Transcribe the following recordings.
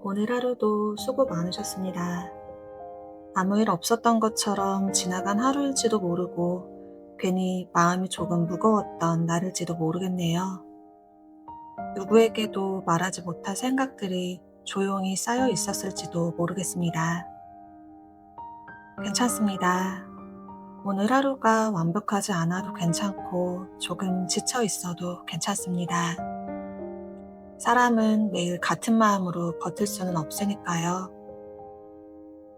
오늘 하루도 수고 많으셨습니다. 아무 일 없었던 것처럼 지나간 하루일지도 모르고 괜히 마음이 조금 무거웠던 날일지도 모르겠네요. 누구에게도 말하지 못할 생각들이 조용히 쌓여 있었을지도 모르겠습니다. 괜찮습니다. 오늘 하루가 완벽하지 않아도 괜찮고 조금 지쳐 있어도 괜찮습니다. 사람은 매일 같은 마음으로 버틸 수는 없으니까요.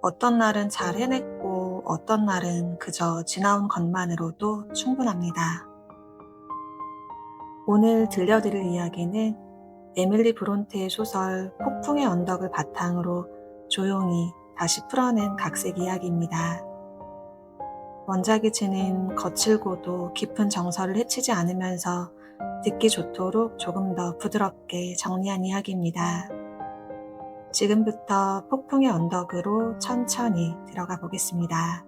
어떤 날은 잘 해냈고 어떤 날은 그저 지나온 것만으로도 충분합니다. 오늘 들려드릴 이야기는 에밀리 브론테의 소설 폭풍의 언덕을 바탕으로 조용히 다시 풀어낸 각색 이야기입니다. 원작이 지닌 거칠고도 깊은 정서를 해치지 않으면서 듣기 좋도록 조금 더 부드럽게 정리한 이야기입니다. 지금부터 폭풍의 언덕으로 천천히 들어가 보겠습니다.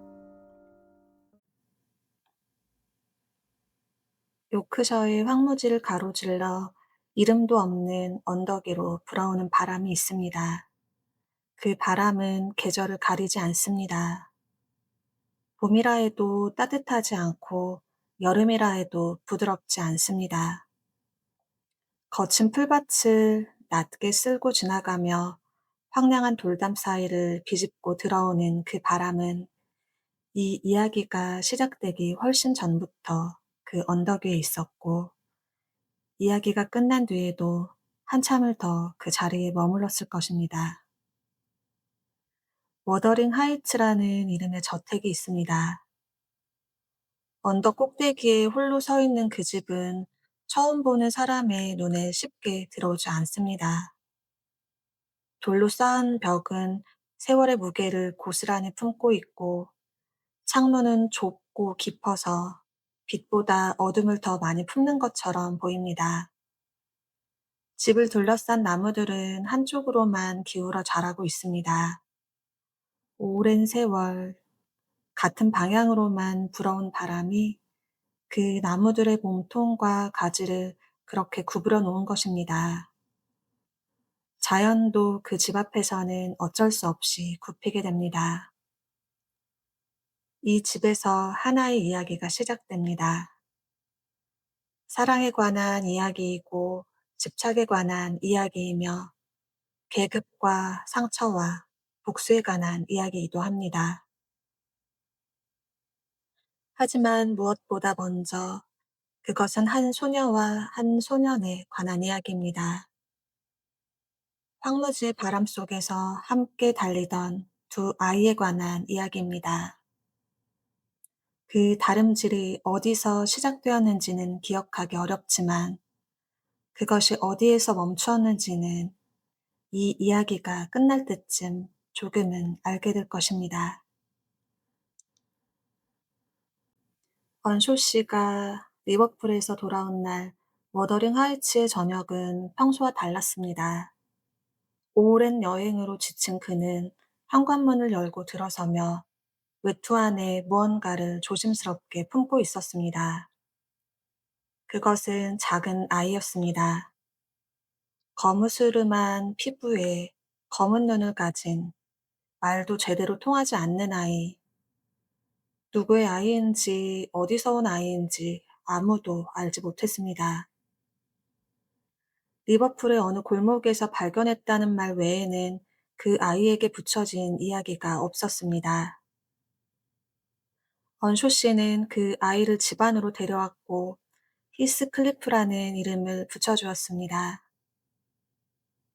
요크셔의 황무지를 가로질러 이름도 없는 언덕 위로 불어오는 바람이 있습니다. 그 바람은 계절을 가리지 않습니다. 봄이라 해도 따뜻하지 않고 여름이라 해도 부드럽지 않습니다. 거친 풀밭을 낮게 쓸고 지나가며 황량한 돌담 사이를 비집고 들어오는 그 바람은 이 이야기가 시작되기 훨씬 전부터 그 언덕 위에 있었고 이야기가 끝난 뒤에도 한참을 더 그 자리에 머물렀을 것입니다. 워더링 하이츠라는 이름의 저택이 있습니다. 언덕 꼭대기에 홀로 서 있는 그 집은 처음 보는 사람의 눈에 쉽게 들어오지 않습니다. 돌로 쌓은 벽은 세월의 무게를 고스란히 품고 있고 창문은 좁고 깊어서 빛보다 어둠을 더 많이 품는 것처럼 보입니다. 집을 둘러싼 나무들은 한쪽으로만 기울어 자라고 있습니다. 오랜 세월, 같은 방향으로만 불어온 바람이 그 나무들의 몸통과 가지를 그렇게 구부려 놓은 것입니다. 자연도 그 집 앞에서는 어쩔 수 없이 굽히게 됩니다. 이 집에서 하나의 이야기가 시작됩니다. 사랑에 관한 이야기이고 집착에 관한 이야기이며 계급과 상처와 복수에 관한 이야기이기도 합니다. 하지만 무엇보다 먼저 그것은 한 소녀와 한 소년에 관한 이야기입니다. 황무지의 바람 속에서 함께 달리던 두 아이에 관한 이야기입니다. 그 다름질이 어디서 시작되었는지는 기억하기 어렵지만 그것이 어디에서 멈추었는지는 이 이야기가 끝날 때쯤 조금은 알게 될 것입니다. 언쇼 씨가 리버풀에서 돌아온 날 워더링 하이츠의 저녁은 평소와 달랐습니다. 오랜 여행으로 지친 그는 현관문을 열고 들어서며 외투 안에 무언가를 조심스럽게 품고 있었습니다. 그것은 작은 아이였습니다. 거무스름한 피부에 검은 눈을 가진 말도 제대로 통하지 않는 아이. 누구의 아이인지 어디서 온 아이인지 아무도 알지 못했습니다. 리버풀의 어느 골목에서 발견했다는 말 외에는 그 아이에게 붙여진 이야기가 없었습니다. 언쇼 씨는 그 아이를 집 안으로 데려왔고 히스클리프라는 이름을 붙여주었습니다.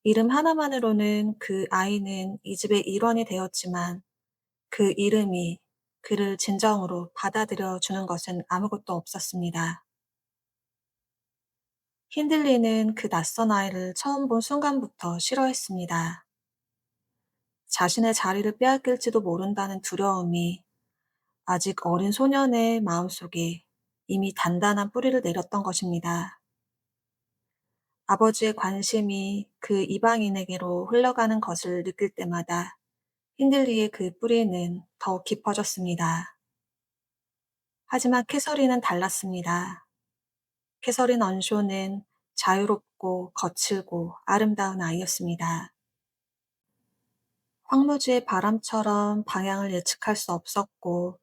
이름 하나만으로는 그 아이는 이 집의 일원이 되었지만 그 이름이 그를 진정으로 받아들여 주는 것은 아무것도 없었습니다. 힌들리는 그 낯선 아이를 처음 본 순간부터 싫어했습니다. 자신의 자리를 빼앗길지도 모른다는 두려움이 아직 어린 소년의 마음속에 이미 단단한 뿌리를 내렸던 것입니다. 아버지의 관심이 그 이방인에게로 흘러가는 것을 느낄 때마다 힌들리의 그 뿌리는 더욱 깊어졌습니다. 하지만 캐서린은 달랐습니다. 캐서린 언쇼는 자유롭고 거칠고 아름다운 아이였습니다. 황무지의 바람처럼 방향을 예측할 수 없었고,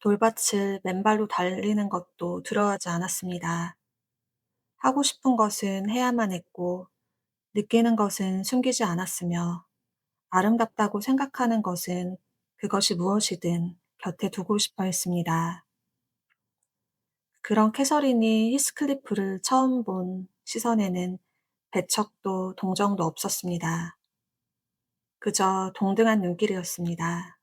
돌밭을 맨발로 달리는 것도 두려워하지 않았습니다. 하고 싶은 것은 해야만 했고, 느끼는 것은 숨기지 않았으며, 아름답다고 생각하는 것은 그것이 무엇이든 곁에 두고 싶어 했습니다. 그런 캐서린이 히스클리프를 처음 본 시선에는 배척도 동정도 없었습니다. 그저 동등한 눈길이었습니다.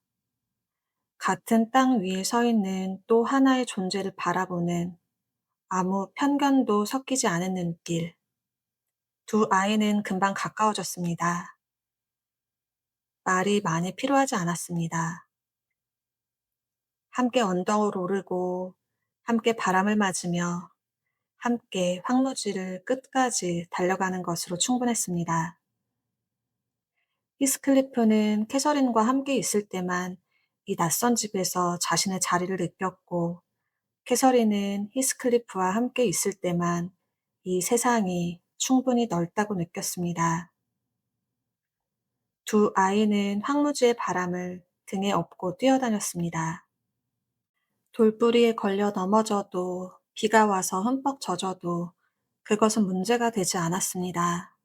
같은 땅 위에 서 있는 또 하나의 존재를 바라보는 아무 편견도 섞이지 않은 눈길. 두 아이는 금방 가까워졌습니다. 말이 많이 필요하지 않았습니다. 함께 언덕을 오르고, 함께 바람을 맞으며, 함께 황무지를 끝까지 달려가는 것으로 충분했습니다. 히스클리프는 캐서린과 함께 있을 때만 이 낯선 집에서 자신의 자리를 느꼈고, 캐서린은 히스클리프와 함께 있을 때만 이 세상이 충분히 넓다고 느꼈습니다. 두 아이는 황무지의 바람을 등에 업고 뛰어다녔습니다. 돌부리에 걸려 넘어져도, 비가 와서 흠뻑 젖어도 그것은 문제가 되지 않았습니다.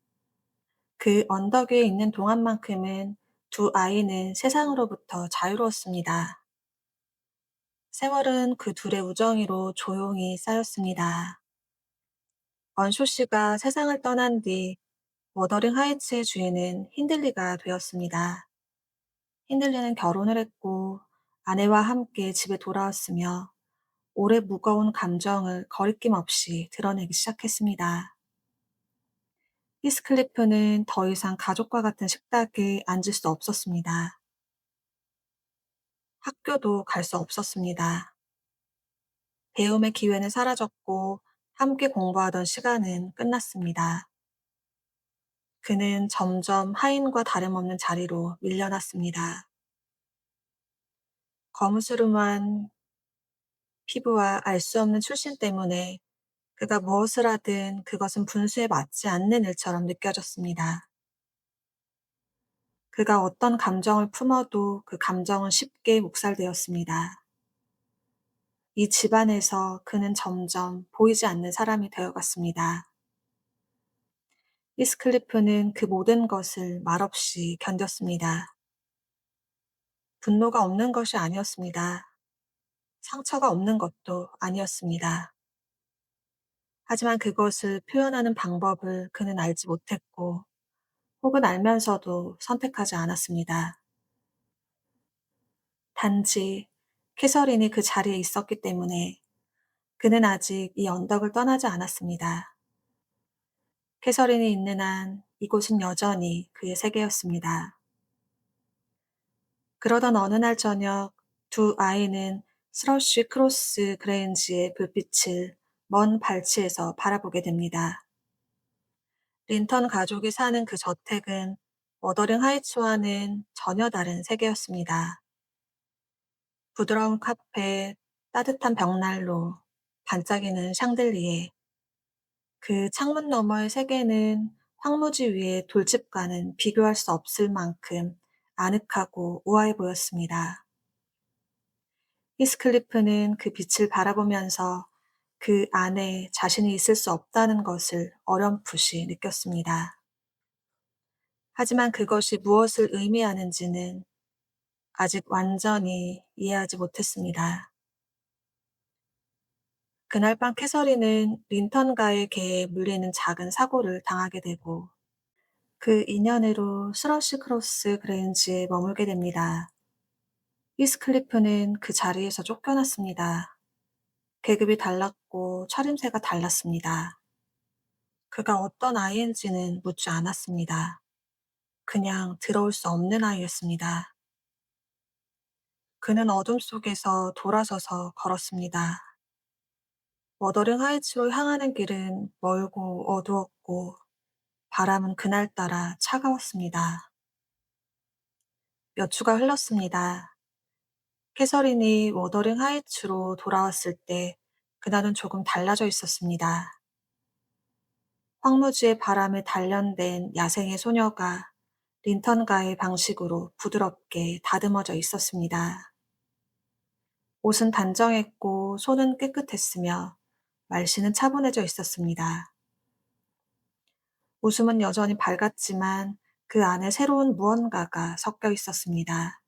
그 언덕 위에 있는 동안만큼은 두 아이는 세상으로부터 자유로웠습니다. 세월은 그 둘의 우정으로 조용히 쌓였습니다. 언쇼 씨가 세상을 떠난 뒤 워더링 하이츠의 주인은 힌들리가 되었습니다. 힌들리는 결혼을 했고 아내와 함께 집에 돌아왔으며 오래 무거운 감정을 거리낌 없이 드러내기 시작했습니다. 히스클리프는 더 이상 가족과 같은 식탁에 앉을 수 없었습니다. 학교도 갈 수 없었습니다. 배움의 기회는 사라졌고 함께 공부하던 시간은 끝났습니다. 그는 점점 하인과 다름없는 자리로 밀려났습니다. 거무스름한 피부와 알 수 없는 출신 때문에 그가 무엇을 하든 그것은 분수에 맞지 않는 일처럼 느껴졌습니다. 그가 어떤 감정을 품어도 그 감정은 쉽게 묵살되었습니다. 이 집안에서 그는 점점 보이지 않는 사람이 되어갔습니다. 히스클리프는 그 모든 것을 말없이 견뎠습니다. 분노가 없는 것이 아니었습니다. 상처가 없는 것도 아니었습니다. 하지만 그것을 표현하는 방법을 그는 알지 못했고, 혹은 알면서도 선택하지 않았습니다. 단지 캐서린이 그 자리에 있었기 때문에 그는 아직 이 언덕을 떠나지 않았습니다. 캐서린이 있는 한 이곳은 여전히 그의 세계였습니다. 그러던 어느 날 저녁 두 아이는 스러쉬 크로스 그레인지의 불빛을 먼 발치에서 바라보게 됩니다. 린턴 가족이 사는 그 저택은 워더링 하이츠와는 전혀 다른 세계였습니다. 부드러운 카펫, 따뜻한 벽난로, 반짝이는 샹들리에, 그 창문 너머의 세계는 황무지 위의 돌집과는 비교할 수 없을 만큼 아늑하고 우아해 보였습니다. 히스클리프는 그 빛을 바라보면서 그 안에 자신이 있을 수 없다는 것을 어렴풋이 느꼈습니다. 하지만 그것이 무엇을 의미하는지는 아직 완전히 이해하지 못했습니다. 그날 밤 캐서린은 린턴가의 개에 물리는 작은 사고를 당하게 되고 그 인연으로 스러시 크로스 그레인지에 머물게 됩니다. 히스클리프는 그 자리에서 쫓겨났습니다. 계급이 달랐고 차림새가 달랐습니다. 그가 어떤 아이인지는 묻지 않았습니다. 그냥 들어올 수 없는 아이였습니다. 그는 어둠 속에서 돌아서서 걸었습니다. 워더링 하이츠로 향하는 길은 멀고 어두웠고 바람은 그날따라 차가웠습니다. 몇 주가 흘렀습니다. 캐서린이 워더링 하이츠로 돌아왔을 때 그날은 조금 달라져 있었습니다. 황무지의 바람에 단련된 야생의 소녀가 린턴가의 방식으로 부드럽게 다듬어져 있었습니다. 옷은 단정했고 손은 깨끗했으며 말씨는 차분해져 있었습니다. 웃음은 여전히 밝았지만 그 안에 새로운 무언가가 섞여 있었습니다.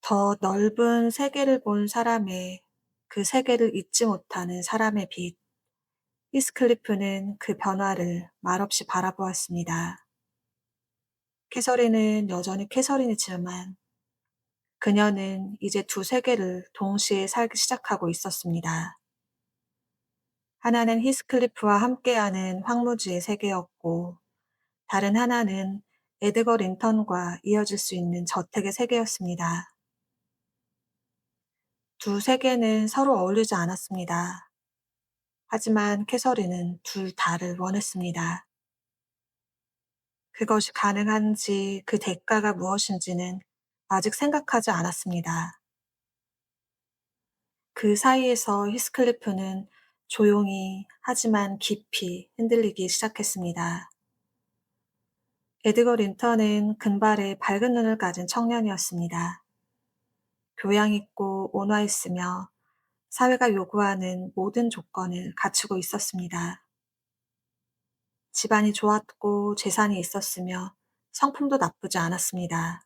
더 넓은 세계를 본 사람의, 그 세계를 잊지 못하는 사람의 빛. 히스클리프는 그 변화를 말없이 바라보았습니다. 캐서린은 여전히 캐서린이지만 그녀는 이제 두 세계를 동시에 살기 시작하고 있었습니다. 하나는 히스클리프와 함께하는 황무지의 세계였고, 다른 하나는 에드거 린턴과 이어질 수 있는 저택의 세계였습니다. 두 세계는 서로 어울리지 않았습니다. 하지만 캐서린은 둘 다를 원했습니다. 그것이 가능한지 그 대가가 무엇인지는 아직 생각하지 않았습니다. 그 사이에서 히스클리프는 조용히 하지만 깊이 흔들리기 시작했습니다. 에드거 린턴은 금발에 밝은 눈을 가진 청년이었습니다. 교양 있고 온화했으며 사회가 요구하는 모든 조건을 갖추고 있었습니다. 집안이 좋았고 재산이 있었으며 성품도 나쁘지 않았습니다.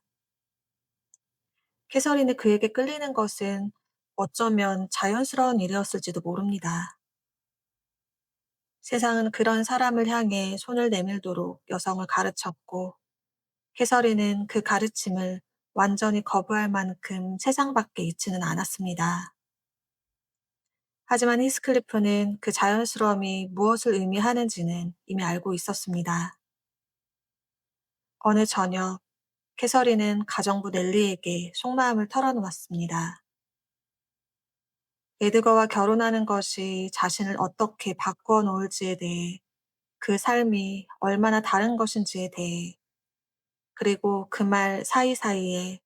캐서린이 그에게 끌리는 것은 어쩌면 자연스러운 일이었을지도 모릅니다. 세상은 그런 사람을 향해 손을 내밀도록 여성을 가르쳤고, 캐서린은 그 가르침을 완전히 거부할 만큼 세상 밖에 있지는 않았습니다. 하지만 히스클리프는 그 자연스러움이 무엇을 의미하는지는 이미 알고 있었습니다. 어느 저녁, 캐서린은 가정부 넬리에게 속마음을 털어놓았습니다. 에드거와 결혼하는 것이 자신을 어떻게 바꾸어 놓을지에 대해, 그 삶이 얼마나 다른 것인지에 대해, 그리고 그 말 사이사이에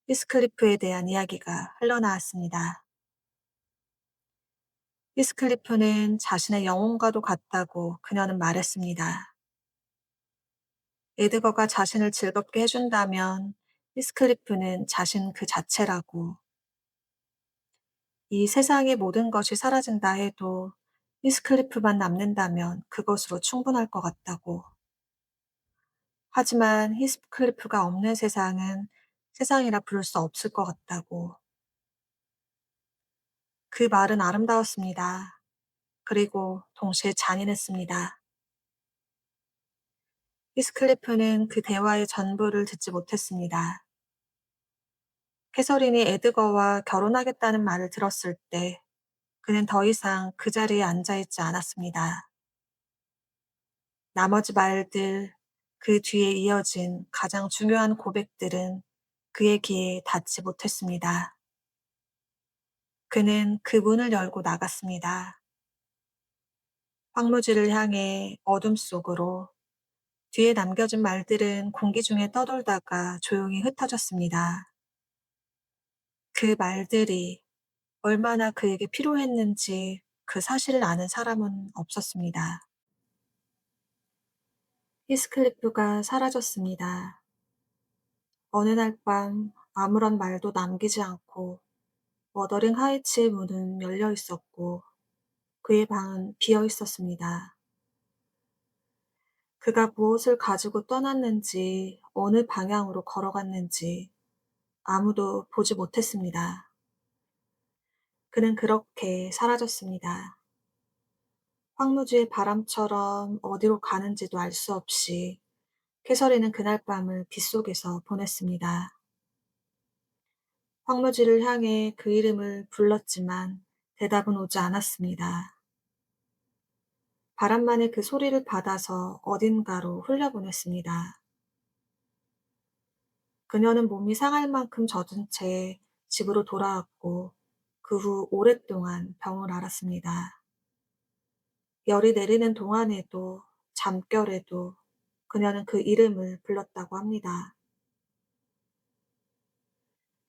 히스클리프에 대한 이야기가 흘러나왔습니다. 히스클리프는 자신의 영혼과도 같다고 그녀는 말했습니다. 에드거가 자신을 즐겁게 해준다면 히스클리프는 자신 그 자체라고, 이 세상의 모든 것이 사라진다 해도 히스클리프만 남는다면 그것으로 충분할 것 같다고. 하지만 히스클리프가 없는 세상은 세상이라 부를 수 없을 것 같다고. 그 말은 아름다웠습니다. 그리고 동시에 잔인했습니다. 히스클리프는 그 대화의 전부를 듣지 못했습니다. 캐서린이 에드거와 결혼하겠다는 말을 들었을 때 그는 더 이상 그 자리에 앉아있지 않았습니다. 나머지 말들, 그 뒤에 이어진 가장 중요한 고백들은 그의 귀에 닿지 못했습니다. 그는 그 문을 열고 나갔습니다. 황무지를 향해 어둠 속으로. 뒤에 남겨진 말들은 공기 중에 떠돌다가 조용히 흩어졌습니다. 그 말들이 얼마나 그에게 필요했는지 그 사실을 아는 사람은 없었습니다. 히스클리프가 사라졌습니다. 어느 날 밤 아무런 말도 남기지 않고 워더링 하이츠의 문은 열려 있었고 그의 방은 비어 있었습니다. 그가 무엇을 가지고 떠났는지, 어느 방향으로 걸어갔는지 아무도 보지 못했습니다. 그는 그렇게 사라졌습니다. 황무지의 바람처럼 어디로 가는지도 알 수 없이 캐서린은 그날 밤을 빗속에서 보냈습니다. 황무지를 향해 그 이름을 불렀지만 대답은 오지 않았습니다. 바람만의 그 소리를 받아서 어딘가로 흘려보냈습니다. 그녀는 몸이 상할 만큼 젖은 채 집으로 돌아왔고 그 후 오랫동안 병을 앓았습니다. 열이 내리는 동안에도 잠결에도 그녀는 그 이름을 불렀다고 합니다.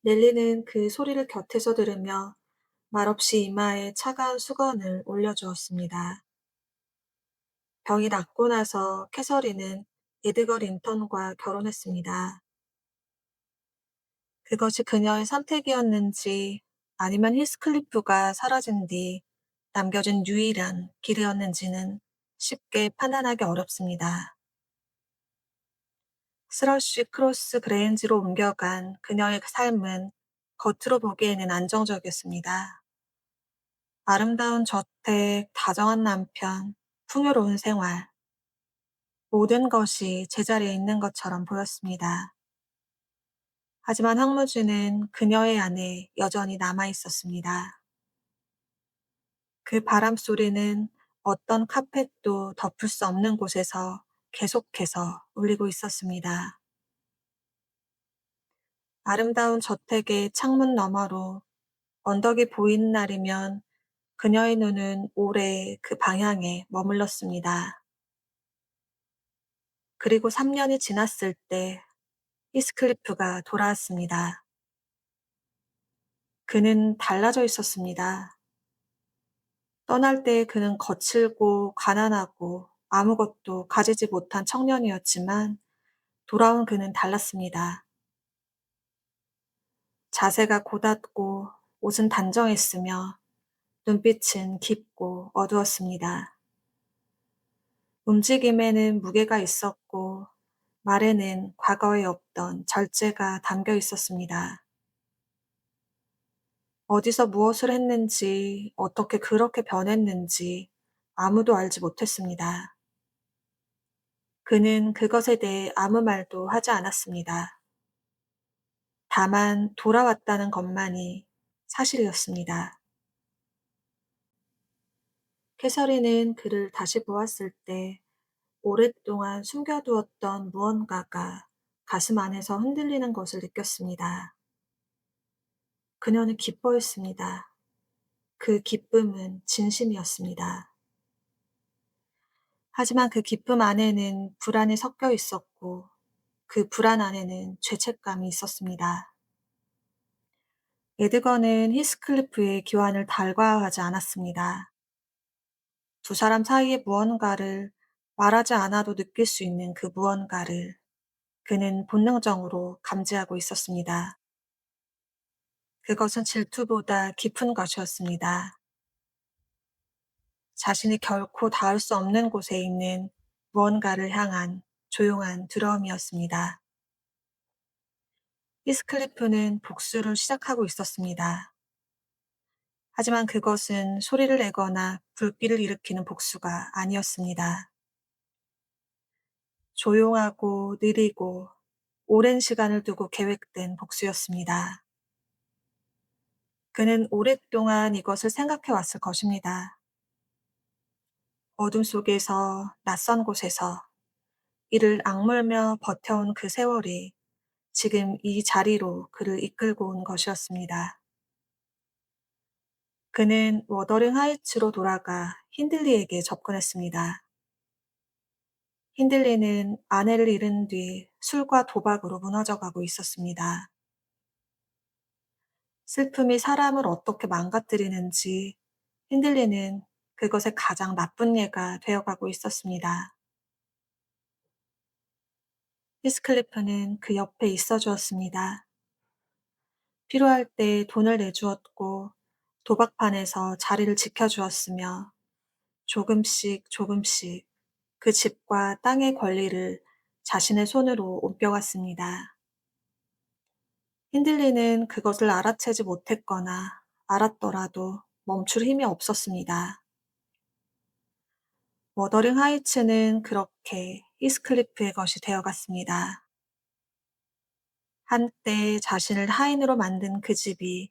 넬리는 그 소리를 곁에서 들으며 말없이 이마에 차가운 수건을 올려주었습니다. 병이 낫고 나서 캐서린은 에드거 린턴과 결혼했습니다. 그것이 그녀의 선택이었는지 아니면 히스클리프가 사라진 뒤 남겨진 유일한 길이었는지는 쉽게 판단하기 어렵습니다. 스러시 크로스 그레인지로 옮겨간 그녀의 삶은 겉으로 보기에는 안정적이었습니다. 아름다운 저택, 다정한 남편, 풍요로운 생활, 모든 것이 제자리에 있는 것처럼 보였습니다. 하지만 황무지는 그녀의 안에 여전히 남아 있었습니다. 그 바람 소리는 어떤 카펫도 덮을 수 없는 곳에서 계속해서 울리고 있었습니다. 아름다운 저택의 창문 너머로 언덕이 보이는 날이면 그녀의 눈은 오래 그 방향에 머물렀습니다. 그리고 3년이 지났을 때 히스클리프가 돌아왔습니다. 그는 달라져 있었습니다. 떠날 때 그는 거칠고 가난하고 아무것도 가지지 못한 청년이었지만 돌아온 그는 달랐습니다. 자세가 고닫고 옷은 단정했으며 눈빛은 깊고 어두웠습니다. 움직임에는 무게가 있었고 말에는 과거에 없던 절제가 담겨 있었습니다. 어디서 무엇을 했는지, 어떻게 그렇게 변했는지 아무도 알지 못했습니다. 그는 그것에 대해 아무 말도 하지 않았습니다. 다만 돌아왔다는 것만이 사실이었습니다. 캐서린은 그를 다시 보았을 때 오랫동안 숨겨두었던 무언가가 가슴 안에서 흔들리는 것을 느꼈습니다. 그녀는 기뻐했습니다. 그 기쁨은 진심이었습니다. 하지만 그 기쁨 안에는 불안이 섞여 있었고 그 불안 안에는 죄책감이 있었습니다. 에드거는 히스클리프의 교환을 달과하지 않았습니다. 두 사람 사이의 무언가를 말하지 않아도 느낄 수 있는 그 무언가를 그는 본능적으로 감지하고 있었습니다. 그것은 질투보다 깊은 것이었습니다. 자신이 결코 닿을 수 없는 곳에 있는 무언가를 향한 조용한 두려움이었습니다. 히스클리프는 복수를 시작하고 있었습니다. 하지만 그것은 소리를 내거나 불길을 일으키는 복수가 아니었습니다. 조용하고 느리고 오랜 시간을 두고 계획된 복수였습니다. 그는 오랫동안 이것을 생각해 왔을 것입니다. 어둠 속에서 낯선 곳에서 이를 악물며 버텨온 그 세월이 지금 이 자리로 그를 이끌고 온 것이었습니다. 그는 워더링 하이츠로 돌아가 힌들리에게 접근했습니다. 힌들리는 아내를 잃은 뒤 술과 도박으로 무너져가고 있었습니다. 슬픔이 사람을 어떻게 망가뜨리는지 힌들리는 그것의 가장 나쁜 예가 되어가고 있었습니다. 히스클리프는 그 옆에 있어 주었습니다. 필요할 때 돈을 내주었고 도박판에서 자리를 지켜주었으며 조금씩 조금씩 그 집과 땅의 권리를 자신의 손으로 옮겨갔습니다. 힌들리는 그것을 알아채지 못했거나 알았더라도 멈출 힘이 없었습니다. 워더링 하이츠는 그렇게 히스클리프의 것이 되어갔습니다. 한때 자신을 하인으로 만든 그 집이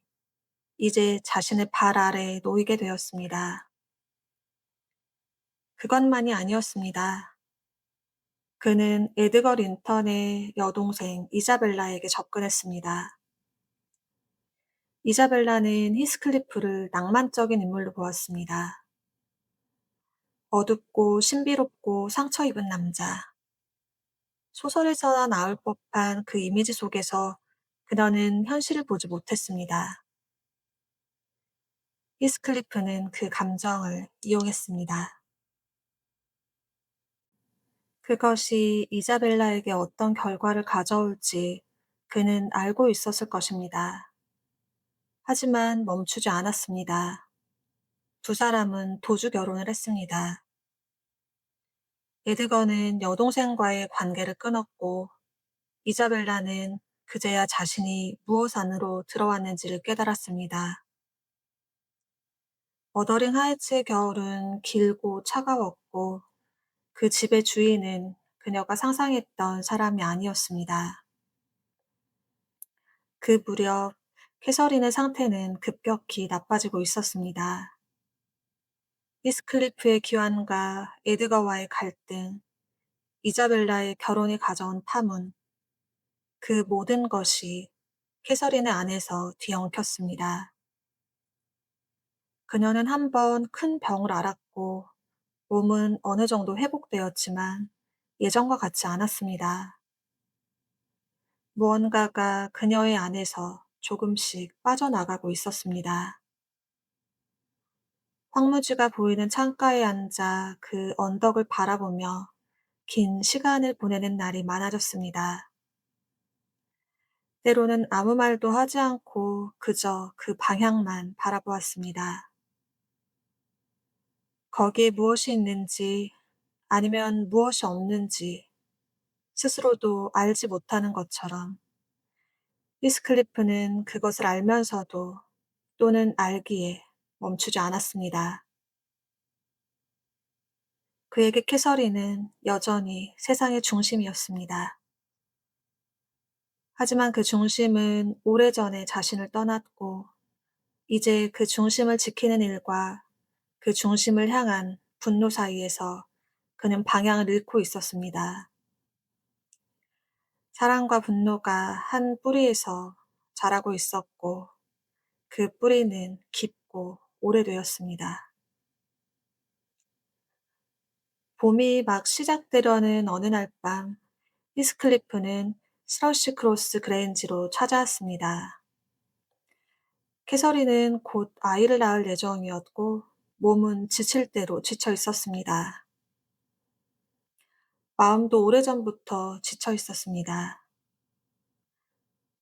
이제 자신의 발 아래에 놓이게 되었습니다. 그것만이 아니었습니다. 그는 에드거 린턴의 여동생 이자벨라에게 접근했습니다. 이자벨라는 히스클리프를 낭만적인 인물로 보았습니다. 어둡고 신비롭고 상처 입은 남자. 소설에서나 나올 법한 그 이미지 속에서 그녀는 현실을 보지 못했습니다. 히스클리프는 그 감정을 이용했습니다. 그것이 이자벨라에게 어떤 결과를 가져올지 그는 알고 있었을 것입니다. 하지만 멈추지 않았습니다. 두 사람은 도주 결혼을 했습니다. 에드거는 여동생과의 관계를 끊었고 이자벨라는 그제야 자신이 무엇 안으로 들어왔는지를 깨달았습니다. 머더링 하이츠의 겨울은 길고 차가웠고 그 집의 주인은 그녀가 상상했던 사람이 아니었습니다. 그 무렵 캐서린의 상태는 급격히 나빠지고 있었습니다. 히스클리프의 귀환과 에드거와의 갈등, 이자벨라의 결혼이 가져온 파문, 그 모든 것이 캐서린의 안에서 뒤엉켰습니다. 그녀는 한 번 큰 병을 앓았고 몸은 어느 정도 회복되었지만 예전과 같지 않았습니다. 무언가가 그녀의 안에서 조금씩 빠져나가고 있었습니다. 황무지가 보이는 창가에 앉아 그 언덕을 바라보며 긴 시간을 보내는 날이 많아졌습니다. 때로는 아무 말도 하지 않고 그저 그 방향만 바라보았습니다. 거기에 무엇이 있는지 아니면 무엇이 없는지 스스로도 알지 못하는 것처럼 히스클리프는 그것을 알면서도 또는 알기에 멈추지 않았습니다. 그에게 캐서린은 여전히 세상의 중심이었습니다. 하지만 그 중심은 오래전에 자신을 떠났고 이제 그 중심을 지키는 일과 그 중심을 향한 분노 사이에서 그는 방향을 잃고 있었습니다. 사랑과 분노가 한 뿌리에서 자라고 있었고 그 뿌리는 깊고 오래되었습니다. 봄이 막 시작되려는 어느 날 밤, 히스클리프는 스러시 크로스 그레인지로 찾아왔습니다. 캐서린은 곧 아이를 낳을 예정이었고 몸은 지칠 대로 지쳐 있었습니다. 마음도 오래전부터 지쳐 있었습니다.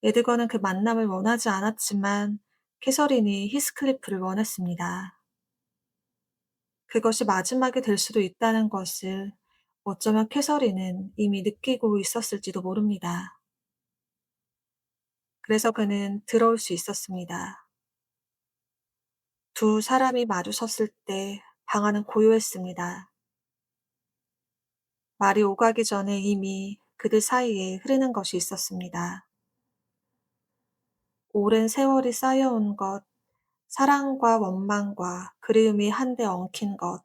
에드거는 그 만남을 원하지 않았지만 캐서린이 히스클리프를 원했습니다. 그것이 마지막이 될 수도 있다는 것을 어쩌면 캐서린은 이미 느끼고 있었을지도 모릅니다. 그래서 그는 들어올 수 있었습니다. 두 사람이 마주 섰을 때 방 안은 고요했습니다. 말이 오가기 전에 이미 그들 사이에 흐르는 것이 있었습니다. 오랜 세월이 쌓여온 것, 사랑과 원망과 그리움이 한데 엉킨 것,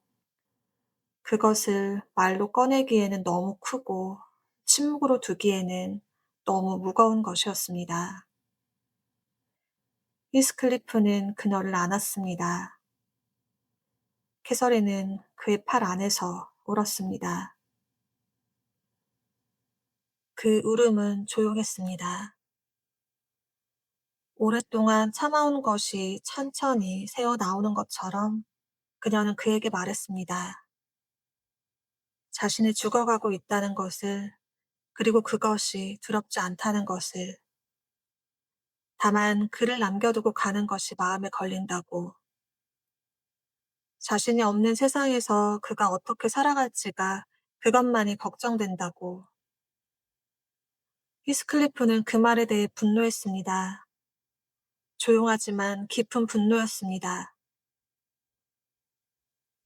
그것을 말로 꺼내기에는 너무 크고 침묵으로 두기에는 너무 무거운 것이었습니다. 히스클리프는 그녀를 안았습니다. 캐서린은 그의 팔 안에서 울었습니다. 그 울음은 조용했습니다. 오랫동안 참아온 것이 천천히 새어 나오는 것처럼 그녀는 그에게 말했습니다. 자신이 죽어가고 있다는 것을, 그리고 그것이 두렵지 않다는 것을, 다만 그를 남겨두고 가는 것이 마음에 걸린다고, 자신이 없는 세상에서 그가 어떻게 살아갈지가 그것만이 걱정된다고. 히스클리프는 그 말에 대해 분노했습니다. 조용하지만 깊은 분노였습니다.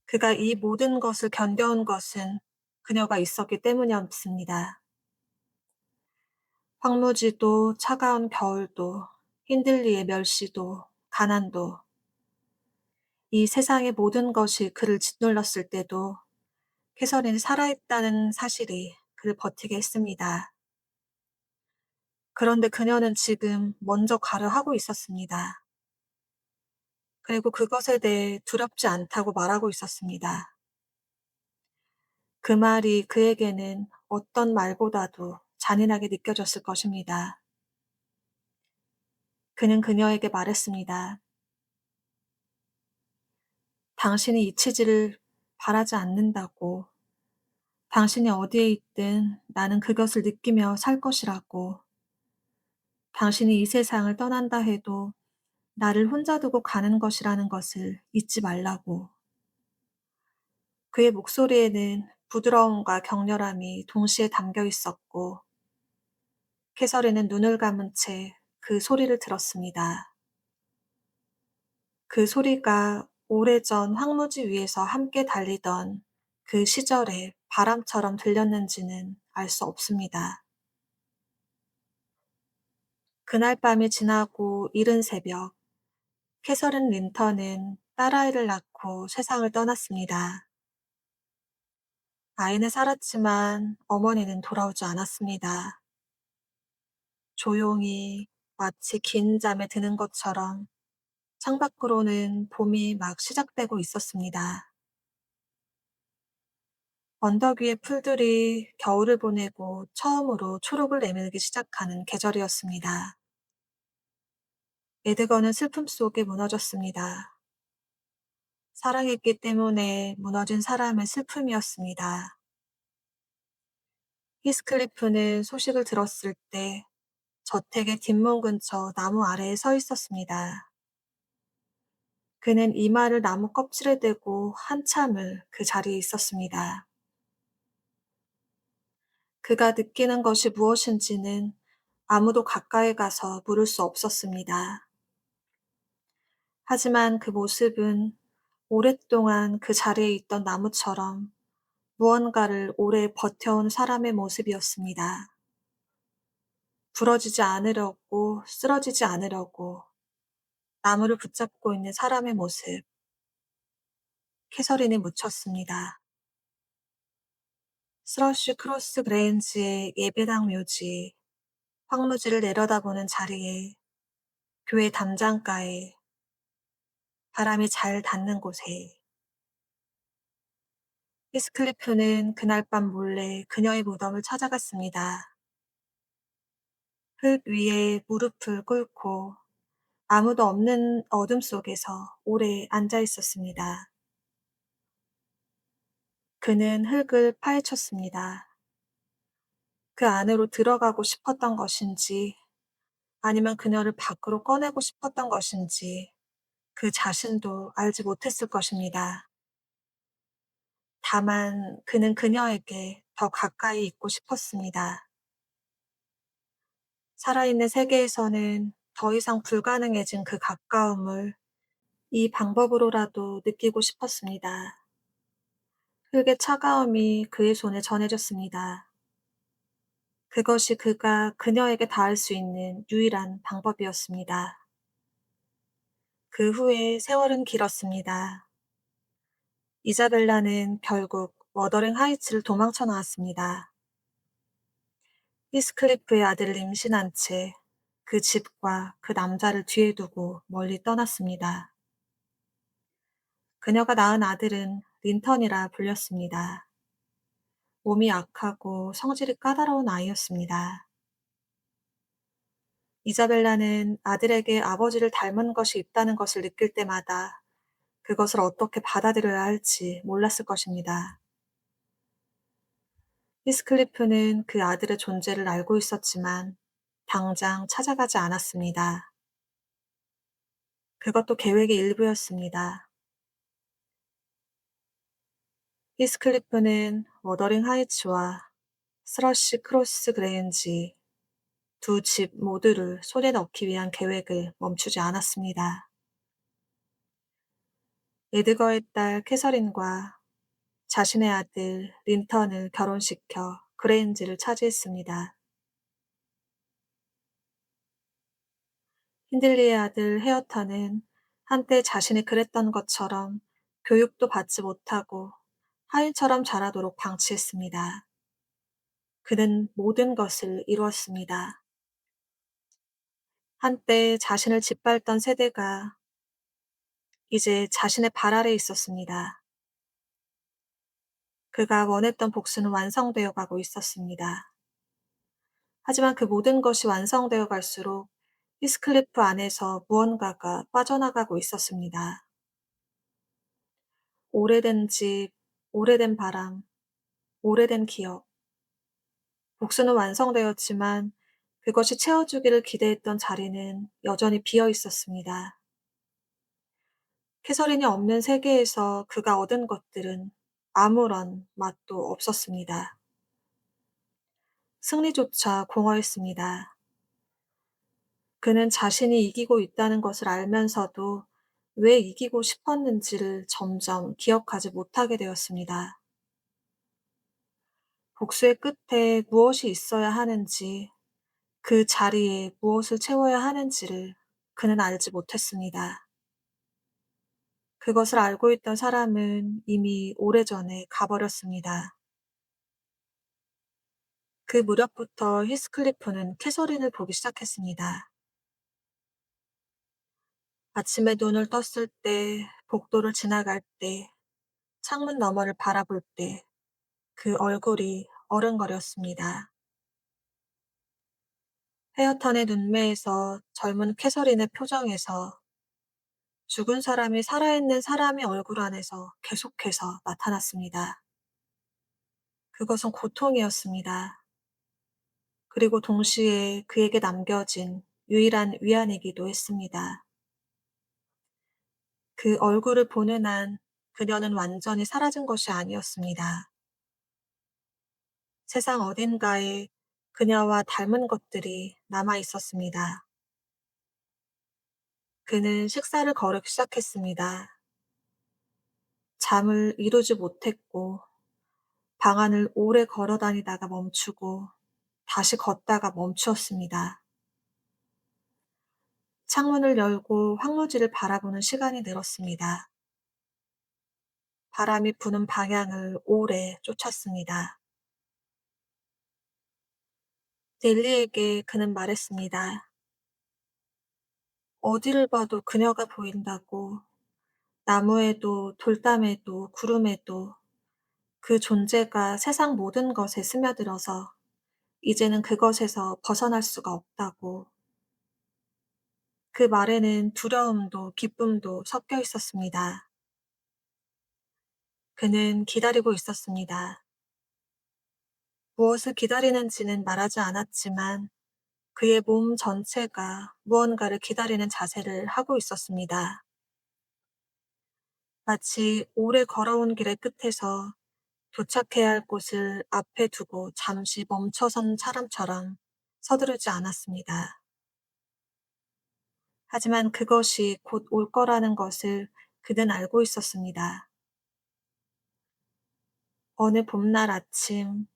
그가 이 모든 것을 견뎌온 것은 그녀가 있었기 때문이었습니다. 황무지도 차가운 겨울도 힌들리의 멸시도 가난도 이 세상의 모든 것이 그를 짓눌렀을 때도 캐서린이 살아있다는 사실이 그를 버티게 했습니다. 그런데 그녀는 지금 먼저 가려 하고 있었습니다. 그리고 그것에 대해 두렵지 않다고 말하고 있었습니다. 그 말이 그에게는 어떤 말보다도 잔인하게 느껴졌을 것입니다. 그는 그녀에게 말했습니다. 당신이 잊히지를 바라지 않는다고. 당신이 어디에 있든 나는 그것을 느끼며 살 것이라고. 당신이 이 세상을 떠난다 해도 나를 혼자 두고 가는 것이라는 것을 잊지 말라고. 그의 목소리에는 부드러움과 격렬함이 동시에 담겨 있었고, 캐서린은 눈을 감은 채 그 소리를 들었습니다. 그 소리가 오래전 황무지 위에서 함께 달리던 그 시절의 바람처럼 들렸는지는 알 수 없습니다. 그날 밤이 지나고 이른 새벽, 캐서린 린턴은 딸아이를 낳고 세상을 떠났습니다. 아이는 살았지만 어머니는 돌아오지 않았습니다. 조용히 마치 긴 잠에 드는 것처럼 창밖으로는 봄이 막 시작되고 있었습니다. 언덕 위의 풀들이 겨울을 보내고 처음으로 초록을 내밀기 시작하는 계절이었습니다. 에드거는 슬픔 속에 무너졌습니다. 사랑했기 때문에 무너진 사람의 슬픔이었습니다. 히스클리프는 소식을 들었을 때 저택의 뒷문 근처 나무 아래에 서 있었습니다. 그는 이마를 나무 껍질에 대고 한참을 그 자리에 있었습니다. 그가 느끼는 것이 무엇인지는 아무도 가까이 가서 물을 수 없었습니다. 하지만 그 모습은 오랫동안 그 자리에 있던 나무처럼 무언가를 오래 버텨온 사람의 모습이었습니다. 부러지지 않으려고, 쓰러지지 않으려고 나무를 붙잡고 있는 사람의 모습, 캐서린이 묻혔습니다. 스러쉬 크로스 그레인지의 예배당 묘지, 황무지를 내려다보는 자리에, 교회 담장가에, 바람이 잘 닿는 곳에, 히스클리프는 그날 밤 몰래 그녀의 무덤을 찾아갔습니다. 흙 위에 무릎을 꿇고 아무도 없는 어둠 속에서 오래 앉아 있었습니다. 그는 흙을 파헤쳤습니다. 그 안으로 들어가고 싶었던 것인지 아니면 그녀를 밖으로 꺼내고 싶었던 것인지 그 자신도 알지 못했을 것입니다. 다만 그는 그녀에게 더 가까이 있고 싶었습니다. 살아있는 세계에서는 더 이상 불가능해진 그 가까움을 이 방법으로라도 느끼고 싶었습니다. 흙의 차가움이 그의 손에 전해졌습니다. 그것이 그가 그녀에게 닿을 수 있는 유일한 방법이었습니다. 그 후에 세월은 길었습니다. 이자벨라는 결국 워더링 하이츠를 도망쳐 나왔습니다. 히스클리프의 아들을 임신한 채 그 집과 그 남자를 뒤에 두고 멀리 떠났습니다. 그녀가 낳은 아들은 린턴이라 불렸습니다. 몸이 약하고 성질이 까다로운 아이였습니다. 이자벨라는 아들에게 아버지를 닮은 것이 있다는 것을 느낄 때마다 그것을 어떻게 받아들여야 할지 몰랐을 것입니다. 히스클리프는 그 아들의 존재를 알고 있었지만 당장 찾아가지 않았습니다. 그것도 계획의 일부였습니다. 히스클리프는 워더링 하이츠와 스러시 크로스 그레인지 두 집 모두를 손에 넣기 위한 계획을 멈추지 않았습니다. 에드거의 딸 캐서린과 자신의 아들 린턴을 결혼시켜 그레인지를 차지했습니다. 힌들리의 아들 헤어턴은 한때 자신이 그랬던 것처럼 교육도 받지 못하고 하인처럼 자라도록 방치했습니다. 그는 모든 것을 이루었습니다. 한때 자신을 짓밟던 세대가 이제 자신의 발 아래 있었습니다. 그가 원했던 복수는 완성되어 가고 있었습니다. 하지만 그 모든 것이 완성되어 갈수록 히스클리프 안에서 무언가가 빠져나가고 있었습니다. 오래된 집, 오래된 바람, 오래된 기억. 복수는 완성되었지만 그것이 채워주기를 기대했던 자리는 여전히 비어 있었습니다. 캐서린이 없는 세계에서 그가 얻은 것들은 아무런 맛도 없었습니다. 승리조차 공허했습니다. 그는 자신이 이기고 있다는 것을 알면서도 왜 이기고 싶었는지를 점점 기억하지 못하게 되었습니다. 복수의 끝에 무엇이 있어야 하는지, 그 자리에 무엇을 채워야 하는지를 그는 알지 못했습니다. 그것을 알고 있던 사람은 이미 오래전에 가버렸습니다. 그 무렵부터 히스클리프는 캐서린을 보기 시작했습니다. 아침에 눈을 떴을 때, 복도를 지나갈 때, 창문 너머를 바라볼 때, 그 얼굴이 어른거렸습니다. 헤어턴의 눈매에서, 젊은 캐서린의 표정에서, 죽은 사람이 살아있는 사람의 얼굴 안에서 계속해서 나타났습니다. 그것은 고통이었습니다. 그리고 동시에 그에게 남겨진 유일한 위안이기도 했습니다. 그 얼굴을 보는 한 그녀는 완전히 사라진 것이 아니었습니다. 세상 어딘가에 그녀와 닮은 것들이 남아 있었습니다. 그는 식사를 거르기 시작했습니다. 잠을 이루지 못했고, 방 안을 오래 걸어 다니다가 멈추고, 다시 걷다가 멈추었습니다. 창문을 열고 황무지를 바라보는 시간이 늘었습니다. 바람이 부는 방향을 오래 쫓았습니다. 델리에게 그는 말했습니다. 어디를 봐도 그녀가 보인다고. 나무에도 돌담에도 구름에도 그 존재가 세상 모든 것에 스며들어서 이제는 그것에서 벗어날 수가 없다고. 그 말에는 두려움도 기쁨도 섞여 있었습니다. 그는 기다리고 있었습니다. 무엇을 기다리는지는 말하지 않았지만 그의 몸 전체가 무언가를 기다리는 자세를 하고 있었습니다. 마치 오래 걸어온 길의 끝에서 도착해야 할 곳을 앞에 두고 잠시 멈춰선 사람처럼 서두르지 않았습니다. 하지만 그것이 곧 올 거라는 것을 그는 알고 있었습니다. 어느 봄날 아침,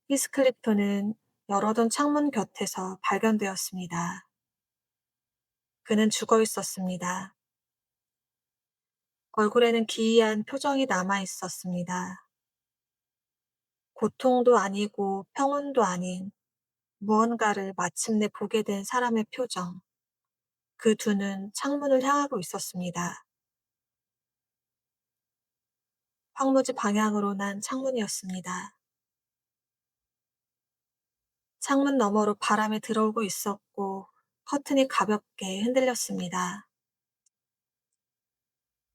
히스클리프는 열어둔 창문 곁에서 발견되었습니다. 그는 죽어 있었습니다. 얼굴에는 기이한 표정이 남아 있었습니다. 고통도 아니고 평온도 아닌 무언가를 마침내 보게 된 사람의 표정. 그 두 눈 창문을 향하고 있었습니다. 황무지 방향으로 난 창문이었습니다. 창문 너머로 바람이 들어오고 있었고 커튼이 가볍게 흔들렸습니다.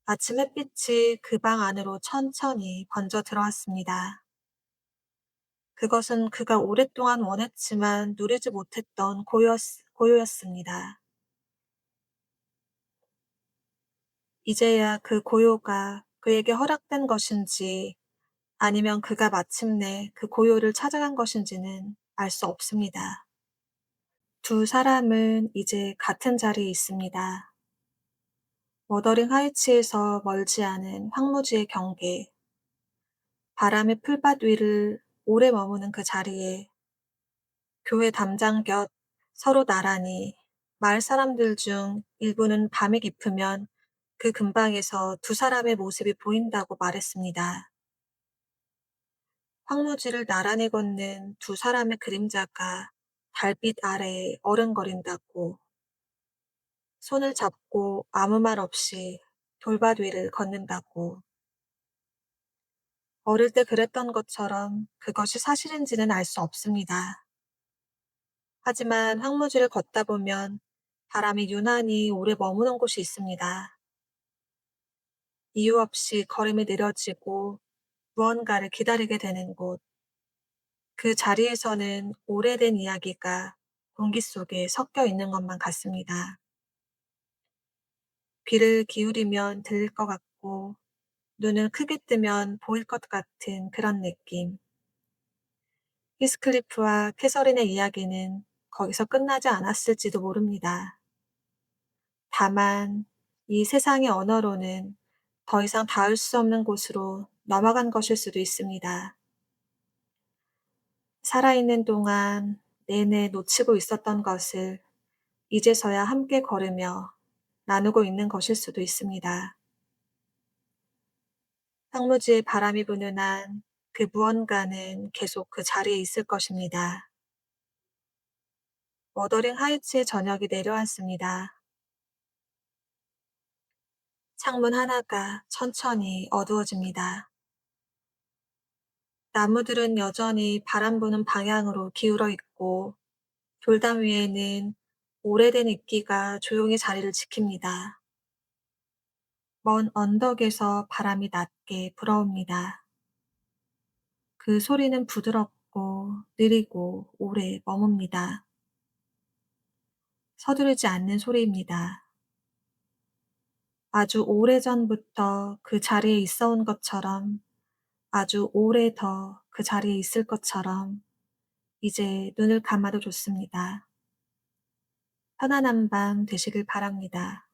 아침 햇빛이 그 방 안으로 천천히 번져 들어왔습니다. 그것은 그가 오랫동안 원했지만 누리지 못했던 고요였습니다. 이제야 그 고요가 그에게 허락된 것인지 아니면 그가 마침내 그 고요를 찾아간 것인지는 알 수 없습니다. 두 사람은 이제 같은 자리에 있습니다. 워더링 하이츠에서 멀지 않은 황무지의 경계, 바람의 풀밭 위를 오래 머무는 그 자리에 교회 담장 곁 서로 나란히 마을 사람들 중 일부는 밤이 깊으면 그 근방에서 두 사람의 모습이 보인다고 말했습니다. 황무지를 나란히 걷는 두 사람의 그림자가 달빛 아래에 어른거린다고, 손을 잡고 아무 말 없이 돌밭 위를 걷는다고. 어릴 때 그랬던 것처럼 그것이 사실인지는 알 수 없습니다. 하지만 황무지를 걷다 보면 바람이 유난히 오래 머무는 곳이 있습니다. 이유 없이 걸음이 느려지고 무언가를 기다리게 되는 곳, 그 자리에서는 오래된 이야기가 공기 속에 섞여 있는 것만 같습니다. 귀를 기울이면 들릴 것 같고, 눈을 크게 뜨면 보일 것 같은 그런 느낌. 히스클리프와 캐서린의 이야기는 거기서 끝나지 않았을지도 모릅니다. 다만, 이 세상의 언어로는 더 이상 닿을 수 없는 곳으로 넘어간 것일 수도 있습니다. 살아있는 동안 내내 놓치고 있었던 것을 이제서야 함께 걸으며 나누고 있는 것일 수도 있습니다. 황무지에 바람이 부는 한 그 무언가는 계속 그 자리에 있을 것입니다. 워더링 하이츠의 저녁이 내려앉습니다. 창문 하나가 천천히 어두워집니다. 나무들은 여전히 바람 부는 방향으로 기울어 있고, 돌담 위에는 오래된 이끼가 조용히 자리를 지킵니다. 먼 언덕에서 바람이 낮게 불어옵니다. 그 소리는 부드럽고 느리고 오래 머뭅니다. 서두르지 않는 소리입니다. 아주 오래전부터 그 자리에 있어 온 것처럼, 아주 오래 더 그 자리에 있을 것처럼 이제 눈을 감아도 좋습니다. 편안한 밤 되시길 바랍니다.